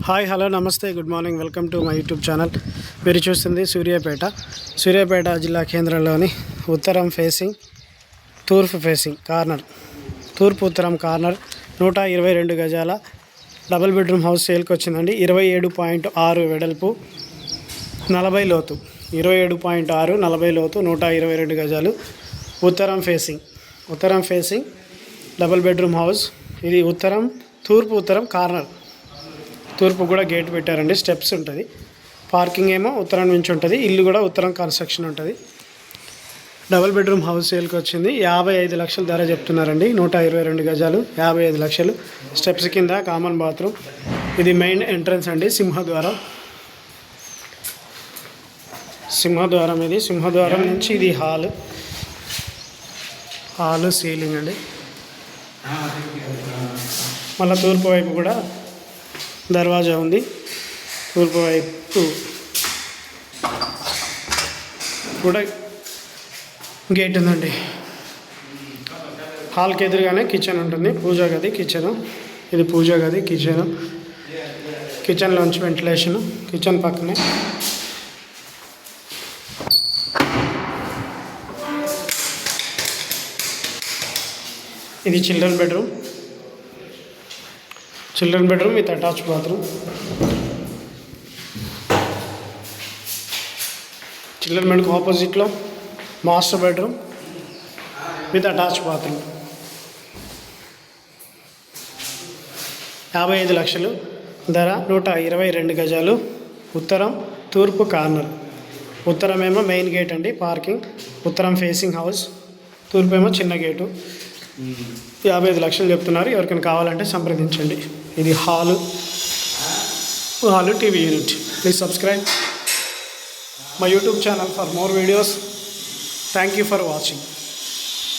Hi hello నమస్తే good morning welcome to my YouTube channel. మీరు చూస్తుంది సూర్యాపేట జిల్లా కేంద్రంలోని ఉత్తరం ఫేసింగ్ తూర్పు ఫేసింగ్ కార్నర్, తూర్పు ఉత్తరం కార్నర్ 122 గజాల డబుల్ బెడ్రూమ్ హౌస్ సేల్కి వచ్చిందండి. 27.6 వెడల్పు, 40 లోతు, 27.6 40 లోతు, 122 గజాలు, ఉత్తరం ఫేసింగ్ డబుల్ బెడ్రూమ్ హౌస్. ఇది తూర్పు ఉత్తరం కార్నర్. తూర్పు కూడా గేట్ పెట్టారండి, స్టెప్స్ ఉంటుంది. పార్కింగ్ ఏమో ఉత్తరం నుంచి ఉంటుంది. ఇల్లు కూడా ఉత్తరం కన్స్ట్రక్షన్ ఉంటుంది. డబుల్ బెడ్రూమ్ హౌస్ సేల్కి వచ్చింది. 55 లక్షలు ధర చెప్తున్నారండి. 122 గజాలు, 55 లక్షలు. స్టెప్స్ కింద కామన్ బాత్రూమ్. ఇది మెయిన్ ఎంట్రన్స్ అండి, సింహద్వారం ఇది. సింహద్వారం నుంచి ఇది హాల్ సీలింగ్ అండి. మళ్ళీ తూర్పు వైపు కూడా దర్వాజా ఉంది. తూర్పు వైపు కూడా గేట్ ఉందండి. హాల్కి ఎదురుగానే కిచెన్ ఉంటుంది. పూజా గది, కిచెను. ఇది పూజా గది, కిచెన్లోంచి వెంటిలేషను. కిచెన్ పక్కనే ఇది children bedroom with attach bathroom. Children బెడ్కి ఆపోజిట్లో master bedroom with attach bathroom. 55 లక్షలు ధర. 122 గజాలు. తూర్పు కార్నర్. ఉత్తరం ఏమో మెయిన్ గేట్ అండి, పార్కింగ్. ఉత్తరం ఫేసింగ్ హౌస్. తూర్పు ఏమో చిన్న గేటు. 55 లక్షలు చెప్తున్నారు. ఎవరికైనా కావాలంటే సంప్రదించండి. ఇది hall TV unit. Please subscribe my YouTube channel for more videos. Thank you for watching.